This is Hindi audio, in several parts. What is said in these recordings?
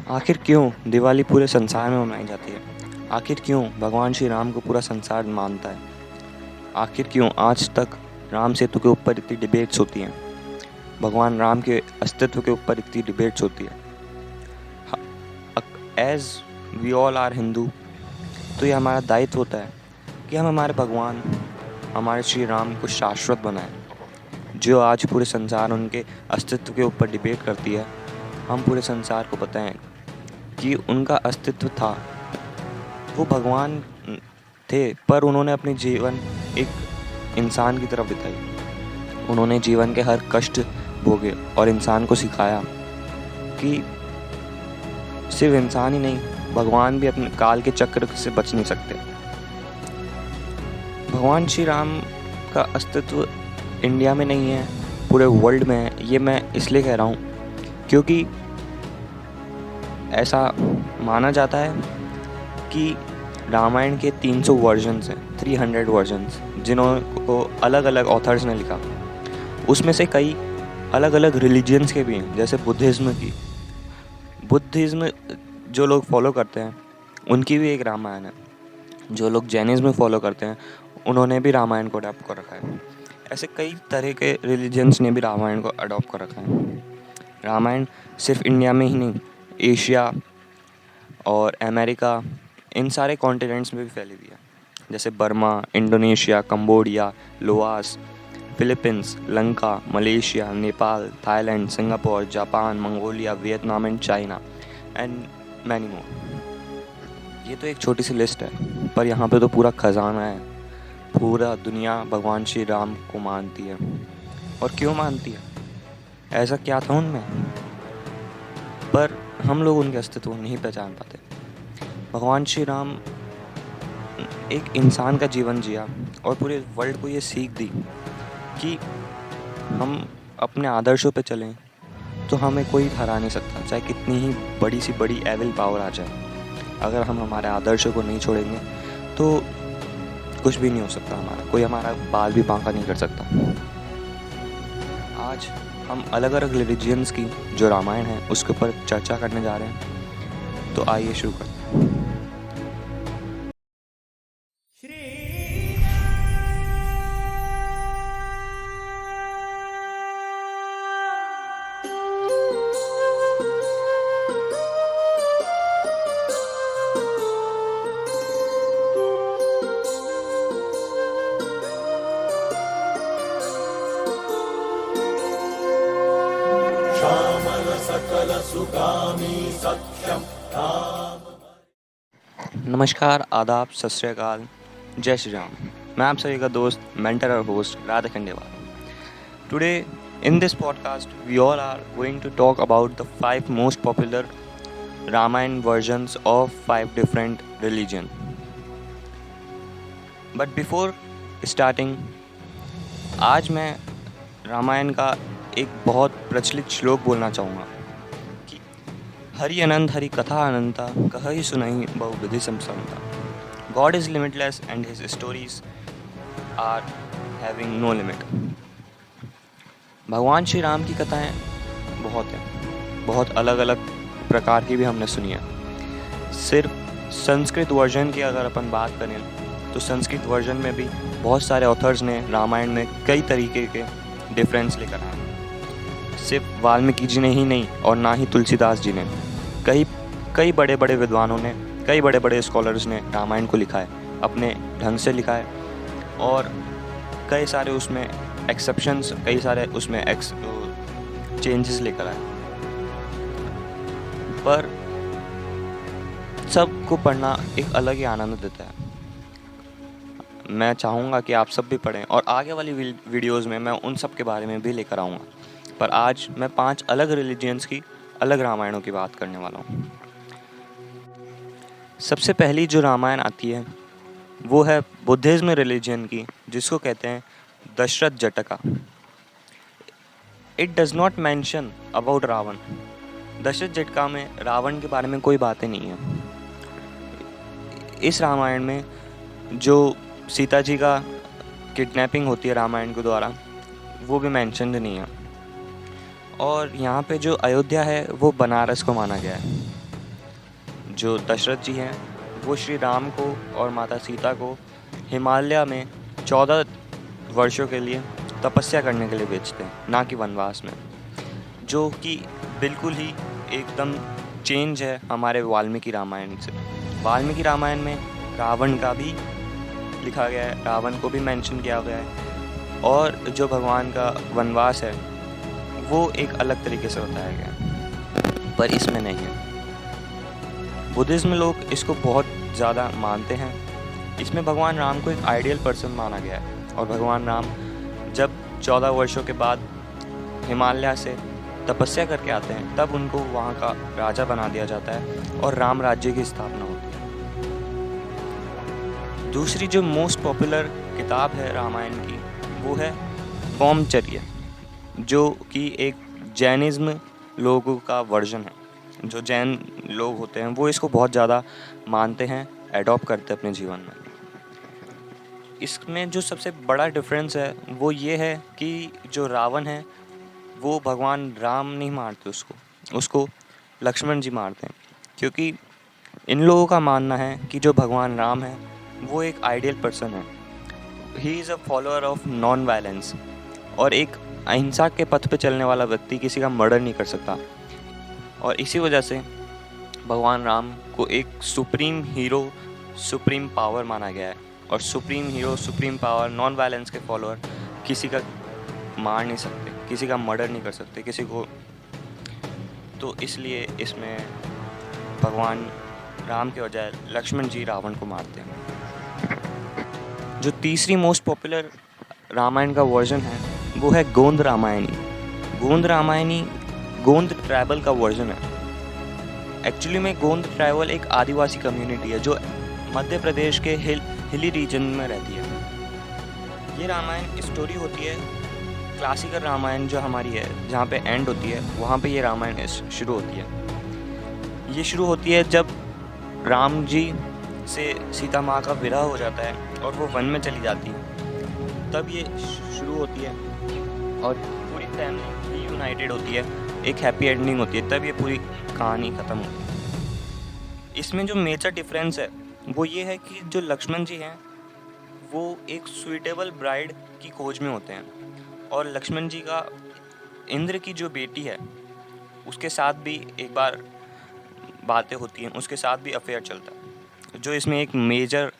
आखिर क्यों दिवाली पूरे संसार में मनाई जाती है? आखिर क्यों भगवान श्री राम को पूरा संसार मानता है? आखिर क्यों आज तक राम सेतु के ऊपर इतनी डिबेट्स होती हैं? भगवान राम के अस्तित्व के ऊपर इतनी डिबेट्स होती है। As we all are Hindu, तो ये हमारा दायित्व होता है कि हम हमारे भगवान, हमारे श्री राम को शाश्वत बनाएं, जो आज पूरे संसार उनके अस्तित्व के ऊपर डिबेट करती है। हम पूरे संसार को बताएं कि उनका अस्तित्व था, वो भगवान थे, पर उन्होंने अपनी जीवन एक इंसान की तरफ बिताई। उन्होंने जीवन के हर कष्ट भोगे और इंसान को सिखाया कि सिर्फ इंसान ही नहीं, भगवान भी अपने काल के चक्र से बच नहीं सकते। भगवान श्री राम का अस्तित्व इंडिया में नहीं है, पूरे वर्ल्ड में है। ये मैं इसलिए कह रहा हूँ क्योंकि ऐसा माना जाता है कि रामायण के 300 वर्जन्स हैं, 300 वर्जन्स, जिनको अलग अलग ऑथर्स ने लिखा। उसमें से कई अलग अलग रिलीजियंस के भी हैं, जैसे बुद्धिज़्म जो लोग फॉलो करते हैं उनकी भी एक रामायण है। जो लोग जैनिज़्म फॉलो करते हैं उन्होंने भी रामायण को अडॉप्ट कर रखा है। ऐसे कई तरह के रिलीजन्स ने भी रामायण को अडॉप्ट कर रखा है। रामायण सिर्फ इंडिया में ही नहीं, एशिया और अमेरिका, इन सारे कॉन्टिनेंट्स में भी फैली हुई है, जैसे Burma, Indonesia, Cambodia, Laos, Philippines, Lanka, Malaysia, Nepal, Thailand, Singapore, Japan, Mongolia, Vietnam and China and many more. ये तो एक छोटी सी लिस्ट है, पर यहाँ पे तो पूरा खजाना है। पूरा दुनिया भगवान श्री राम को मानती है। और क्यों मानती है? ऐसा क्या था उनमें? पर हम लोग उनके अस्तित्व को नहीं पहचान पाते। भगवान श्री राम एक इंसान का जीवन जिया और पूरे वर्ल्ड को ये सीख दी कि हम अपने आदर्शों पे चलें तो हमें कोई हरा नहीं सकता, चाहे कितनी ही बड़ी सी बड़ी एविल पावर आ जाए। अगर हम हमारे आदर्शों को नहीं छोड़ेंगे तो कुछ भी नहीं हो सकता हमारा, कोई हमारा बाल भी बांका नहीं कर सकता। आज हम अलग अलग रिलीजियंस की जो रामायण है उसके ऊपर चर्चा करने जा रहे हैं, तो आइए शुरू करते हैं। नमस्कार, आदाब, सत श्री अकाल, जय श्री राम। मैं आप सभी का दोस्त, मेंटर और host Radha Khandewal. Today in this podcast we all are going to talk about the 5 most popular Ramayana versions of 5 different religion. But before starting, आज मैं रामायण का एक बहुत प्रचलित श्लोक बोलना चाहूँगा कि हरि अनंत हरि कथा अनंता, कहि सुनहि बहुविधि समसमता। God is limitless and his stories are having no limit. भगवान श्री राम की कथाएं बहुत हैं, बहुत अलग अलग प्रकार की भी हमने सुनी है। सिर्फ संस्कृत वर्जन की अगर अपन बात करें तो संस्कृत वर्जन में भी बहुत सारे ऑथर्स ने रामायण में कई तरीके के डिफरेंस लेकर आए। सिर्फ वाल्मीकि जी ने ही नहीं और ना ही तुलसीदास जी ने, कई बड़े बड़े विद्वानों ने, कई बड़े बड़े स्कॉलर्स ने रामायण को लिखा है, अपने ढंग से लिखा है। और कई सारे उसमें एक्सेप्शंस, कई सारे उसमें चेंजेस लेकर आए। पर सबको पढ़ना एक अलग ही आनंद देता है। मैं चाहूँगा कि आप सब भी पढ़ें और आगे वाली वीडियोज़ में मैं उन सब के बारे में भी लेकर आऊँगा। पर आज मैं 5 अलग रिलीजियंस की अलग रामायणों की बात करने वाला हूँ। सबसे पहली जो रामायण आती है वो है बुद्धिज़्म रिलीजन की, जिसको कहते हैं Dasaratha Jataka. It does not mention about Ravana. Dasaratha Jataka में रावण के बारे में कोई बातें नहीं है। इस रामायण में जो सीता जी का किडनैपिंग होती है रामायण के द्वारा, वो भी मैंशनड नहीं है। और यहाँ पे जो अयोध्या है वो बनारस को माना गया है। जो दशरथ जी हैं वो श्री राम को और माता सीता को हिमालय में 14 वर्षों के लिए तपस्या करने के लिए भेजते हैं, ना कि वनवास में, जो कि बिल्कुल ही एकदम चेंज है हमारे वाल्मीकि रामायण से। वाल्मीकि रामायण में रावण का भी लिखा गया है, रावण को भी मेंशन किया गया है, और जो भगवान का वनवास है वो एक अलग तरीके से बताया गया है, पर इसमें नहीं है। बुद्धिज़्म लोग इसको बहुत ज़्यादा मानते हैं। इसमें भगवान राम को एक आइडियल पर्सन माना गया है, और भगवान राम जब 14 वर्षों के बाद हिमालय से तपस्या करके आते हैं तब उनको वहाँ का राजा बना दिया जाता है और राम राज्य की स्थापना होती है। दूसरी जो मोस्ट पॉपुलर किताब है रामायण की वो है पौमचर्य, जो कि एक जैनिज़्म लोगों का वर्जन है। जो जैन लोग होते हैं वो इसको बहुत ज़्यादा मानते हैं, एडॉप्ट करते हैं अपने जीवन में। इसमें जो सबसे बड़ा डिफरेंस है वो ये है कि जो रावण है वो भगवान राम नहीं मारते उसको लक्ष्मण जी मारते हैं, क्योंकि इन लोगों का मानना है कि जो भगवान राम है वो एक आइडियल पर्सन है। He is a follower of non violence, और एक अहिंसा के पथ पे चलने वाला व्यक्ति किसी का मर्डर नहीं कर सकता। और इसी वजह से भगवान राम को एक सुप्रीम हीरो, सुप्रीम पावर माना गया है, और supreme hero, supreme power, non violence के फॉलोअर किसी का मार नहीं सकते, किसी का मर्डर नहीं कर सकते, किसी को। तो इसलिए इसमें भगवान राम के बजाय लक्ष्मण जी रावण को मारते हैं। जो तीसरी मोस्ट पॉपुलर रामायण का वर्जन है वो है गोंद रामायणी। गोंद रामायणी गोंद ट्राइबल का वर्जन है। एक्चुअली में गोंद ट्राइबल एक आदिवासी कम्युनिटी है जो मध्य प्रदेश के हिली रीजन में रहती है। ये रामायण स्टोरी होती है क्लासिकल रामायण जो हमारी है, जहाँ पे एंड होती है वहाँ पे ये रामायण शुरू होती है। ये शुरू होती है जब राम जी से सीता माँ का विरह हो जाता है और वो वन में चली जाती है, तब ये शुरू होती है और पूरी फैमिली यूनाइटेड होती है, एक हैप्पी एंडिंग होती है, तब ये पूरी कहानी ख़त्म होती है। इसमें जो मेजर डिफरेंस है वो ये है कि जो लक्ष्मण जी हैं वो एक सुइटेबल ब्राइड की खोज में होते हैं, और लक्ष्मण जी का इंद्र की जो बेटी है उसके साथ भी एक बार बातें होती हैं, उसके साथ भी अफेयर चलता है, जो इसमें एक मेजर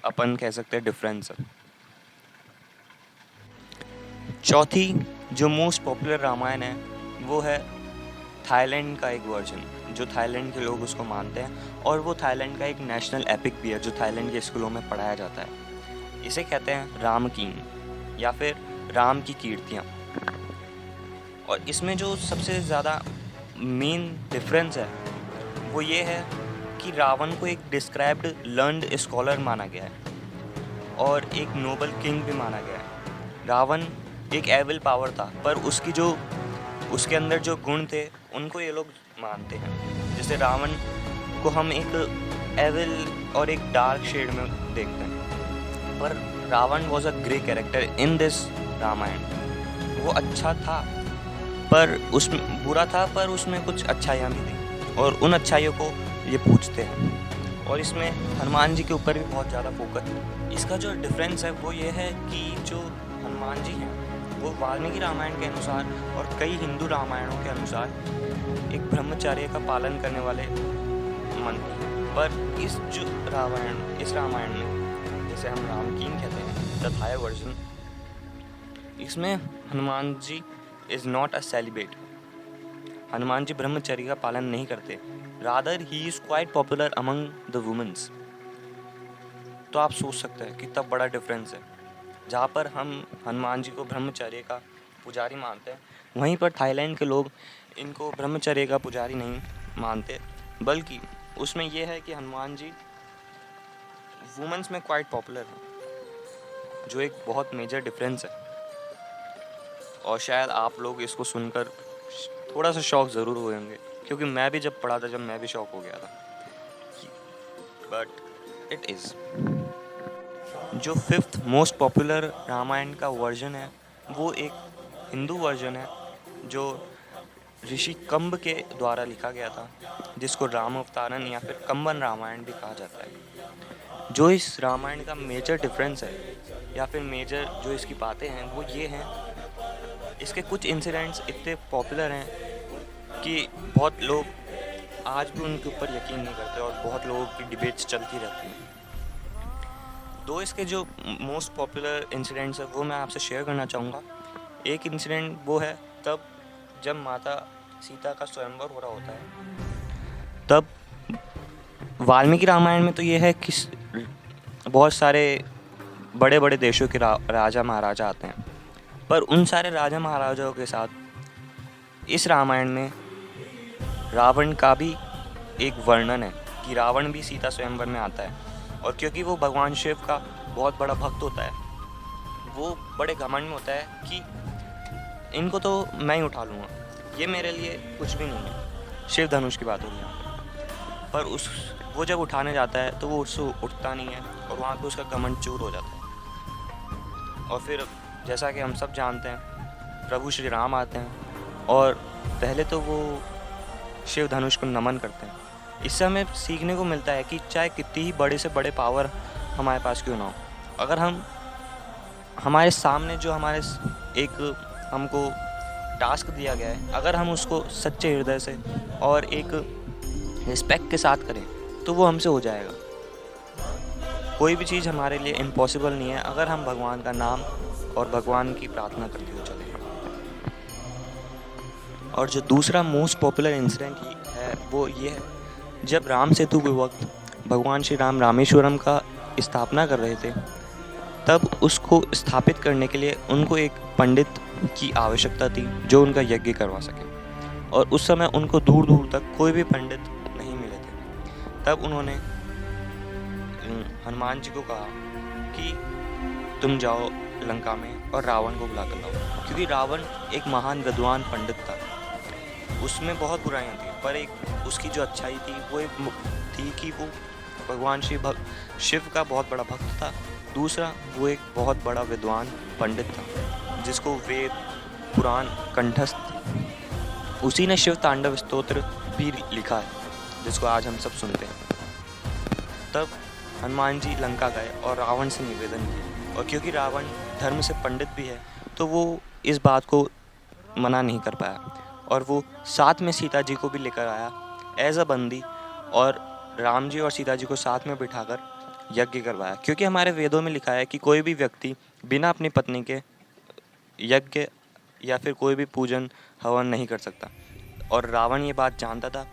अपन कह सकते हैं डिफरेंस है। चौथी जो मोस्ट पॉपुलर रामायण है वो है थाईलैंड का एक वर्जन, जो थाईलैंड के लोग उसको मानते हैं, और वो थाईलैंड का एक नेशनल एपिक भी है जो थाईलैंड के स्कूलों में पढ़ाया जाता है। इसे कहते हैं राम कीन या फिर राम की कीर्तियाँ। और इसमें जो सबसे ज़्यादा मेन डिफरेंस है वो ये है कि रावण को एक डिस्क्राइब्ड लर्नड स्कॉलर माना गया है और एक नोबल किंग भी माना गया है। रावण एक एविल पावर था, पर उसके अंदर जो गुण थे उनको ये लोग मानते हैं। जैसे रावण को हम एक एविल और एक डार्क शेड में देखते हैं, पर Ravana was a grey character in this Ramayana. वो अच्छा था पर उसमें बुरा था, पर उसमें कुछ अच्छाइयाँ भी थी, और उन अच्छाइयों को ये पूछते हैं। और इसमें हनुमान जी के ऊपर भी बहुत ज़्यादा फोकस है। इसका जो डिफरेंस है वो ये है कि जो हनुमान जी हैं वो वाल्मीकि रामायण के अनुसार और कई हिंदू रामायणों के अनुसार एक ब्रह्मचर्य का पालन करने वाले मंत्र हैं, पर इस रामायण में, जैसे हम रामकीन कहते हैं द थाई वर्जन, इसमें Hanuman ji is not a celebrate. Hanuman ji ब्रह्मचर्य का पालन नहीं करते, rather he is quite popular among the womens. तो आप सोच सकते हैं कितना बड़ा डिफरेंस है। जहाँ पर हम हनुमान जी को ब्रह्मचर्य का पुजारी मानते हैं, वहीं पर थाईलैंड के लोग इनको ब्रह्मचर्य का पुजारी नहीं मानते, बल्कि उसमें यह है कि हनुमान जी वुमेन्स में क्वाइट पॉपुलर हैं, जो एक बहुत मेजर डिफरेंस है। और शायद आप लोग इसको सुनकर थोड़ा सा शॉक ज़रूर हुए होंगे, क्योंकि मैं भी जब पढ़ा था जब मैं भी शॉक हो गया था, बट इट इज़। जो फिफ्थ मोस्ट पॉपुलर रामायण का वर्जन है वो एक हिंदू वर्जन है, जो ऋषि कंब के द्वारा लिखा गया था, जिसको रामावतारण या फिर कंबन रामायण भी कहा जाता है। जो इस रामायण का मेजर डिफरेंस है या फिर मेजर जो इसकी बातें हैं वो ये हैं, इसके कुछ इंसिडेंट्स इतने पॉपुलर हैं कि बहुत लोग आज भी उनके ऊपर यकीन नहीं करते और बहुत लोगों की डिबेट्स चलती रहती हैं। दो इसके जो मोस्ट पॉपुलर इंसिडेंट्स है वो मैं आपसे शेयर करना चाहूँगा। एक इंसिडेंट वो है तब जब माता सीता का स्वयंवर हो रहा होता है। तब वाल्मीकि रामायण में तो ये है कि बहुत सारे बड़े बड़े देशों के राजा महाराजा आते हैं, पर उन सारे राजा महाराजाओं के साथ इस रामायण में रावण का भी एक वर्णन है कि रावण भी सीता स्वयंवर में आता है। और क्योंकि वो भगवान शिव का बहुत बड़ा भक्त होता है, वो बड़े घमंड में होता है कि इनको तो मैं ही उठा लूँगा, ये मेरे लिए कुछ भी नहीं है। शिव धनुष की बात हो रही है, पर वो जब उठाने जाता है तो वो उससे उठता नहीं है और वहाँ पे उसका घमंड चूर हो जाता है। और फिर जैसा कि हम सब जानते हैं, प्रभु श्री राम आते हैं और पहले तो वो शिव धनुष को नमन करते हैं। इससे हमें सीखने को मिलता है कि चाहे कितनी ही बड़े से बड़े पावर हमारे पास क्यों ना हो, अगर हमारे सामने जो एक हमको टास्क दिया गया है, अगर हम उसको सच्चे हृदय से और एक रिस्पेक्ट के साथ करें तो वो हमसे हो जाएगा। कोई भी चीज़ हमारे लिए इम्पॉसिबल नहीं है अगर हम भगवान का नाम और भगवान की प्रार्थना करते हुए चलें। और जो दूसरा मोस्ट पॉपुलर इंसिडेंट है वो ये है, जब राम सेतु के वक्त भगवान श्री राम रामेश्वरम का स्थापना कर रहे थे, तब उसको स्थापित करने के लिए उनको एक पंडित की आवश्यकता थी जो उनका यज्ञ करवा सके। और उस समय उनको दूर दूर तक कोई भी पंडित नहीं मिले थे। तब उन्होंने हनुमान जी को कहा कि तुम जाओ लंका में और रावण को बुला कर लाओ, क्योंकि रावण एक महान विद्वान पंडित था। उसमें बहुत बुराइयाँ थी, पर एक उसकी जो अच्छाई थी वो एक थी कि वो भगवान शिव का बहुत बड़ा भक्त था। दूसरा, वो एक बहुत बड़ा विद्वान पंडित था जिसको वेद पुराण कंठस्थ थी। उसी ने शिव तांडव स्तोत्र भी लिखा है जिसको आज हम सब सुनते हैं। तब हनुमान जी लंका गए और रावण से निवेदन किया, और क्योंकि रावण धर्म से पंडित भी है तो वो इस बात को मना नहीं कर पाया और वो साथ में सीता जी को भी लेकर आया एज अ बंदी, और राम जी और सीता जी को साथ में बिठाकर यज्ञ करवाया। क्योंकि हमारे वेदों में लिखा है कि कोई भी व्यक्ति बिना अपनी पत्नी के यज्ञ या फिर कोई भी पूजन हवन नहीं कर सकता, और रावण ये बात जानता था,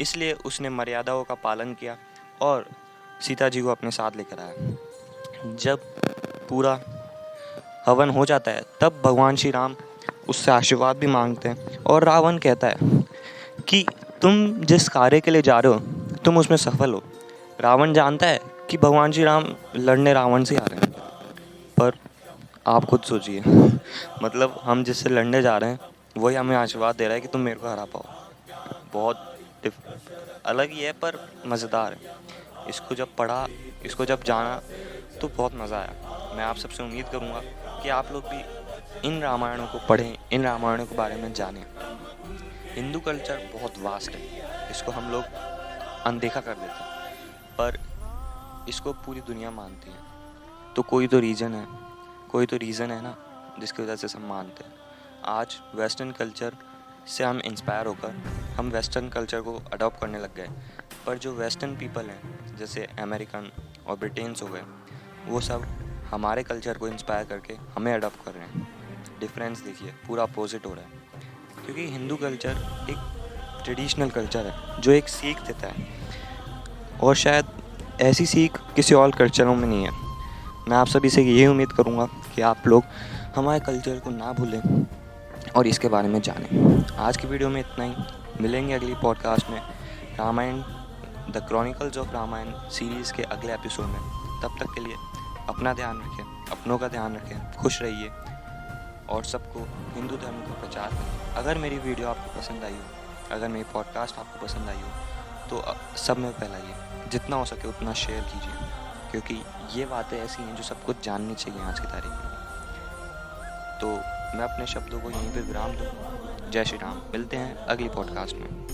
इसलिए उसने मर्यादाओं का पालन किया और सीता जी को अपने साथ लेकर आया। जब पूरा हवन हो जाता है तब भगवान श्री राम उससे आशीर्वाद भी मांगते हैं, और रावण कहता है कि तुम जिस कार्य के लिए जा रहे हो तुम उसमें सफल हो। रावण जानता है कि भगवान श्री राम लड़ने रावण से आ रहे हैं, पर आप खुद सोचिए, मतलब हम जिससे लड़ने जा रहे हैं वही हमें आशीर्वाद दे रहा है कि तुम मेरे को हरा पाओ। बहुत अलग ही है पर मज़ेदार है। इसको जब पढ़ा, इसको जब जाना तो बहुत मज़ा आया। मैं आप सबसे उम्मीद करूँगा कि आप लोग भी इन रामायणों को पढ़ें, इन रामायणों के बारे में जानें। हिंदू कल्चर बहुत वास्ट है, इसको हम लोग अनदेखा कर देते हैं, पर इसको पूरी दुनिया मानती है। तो कोई तो रीज़न है ना जिसकी वजह से हम मानते हैं। आज वेस्टर्न कल्चर से हम इंस्पायर होकर हम वेस्टर्न कल्चर को अडॉप्ट करने लग गए, पर जो वेस्टर्न पीपल हैं जैसे अमेरिकन और ब्रिटेन्स हो गए, वो सब हमारे कल्चर को इंस्पायर करके हमें अडॉप्ट कर रहे हैं। डिफरेंस देखिए, पूरा अपोजिट हो रहा है। क्योंकि हिंदू कल्चर एक ट्रेडिशनल कल्चर है जो एक सीख देता है, और शायद ऐसी सीख किसी और कल्चरों में नहीं है। मैं आप सभी से यही उम्मीद करूँगा कि आप लोग हमारे कल्चर को ना भूलें और इसके बारे में जानें। आज की वीडियो में इतना ही, मिलेंगे अगली पॉडकास्ट में Ramayana the chronicles of Ramayana series के अगले एपिसोड में। तब तक के लिए अपना ध्यान रखें, अपनों का ध्यान रखें, खुश रहिए और सबको हिंदू धर्म का प्रचार करें। अगर मेरी वीडियो आपको पसंद आई हो, अगर मेरी पॉडकास्ट आपको पसंद आई हो तो सब में फैलाइए, जितना हो सके उतना शेयर कीजिए, क्योंकि ये बातें ऐसी हैं जो सबको जाननी चाहिए आज की तारीख में। तो मैं अपने शब्दों को यहीं पे विराम दूँ। जय श्री राम। मिलते हैं अगली पॉडकास्ट में।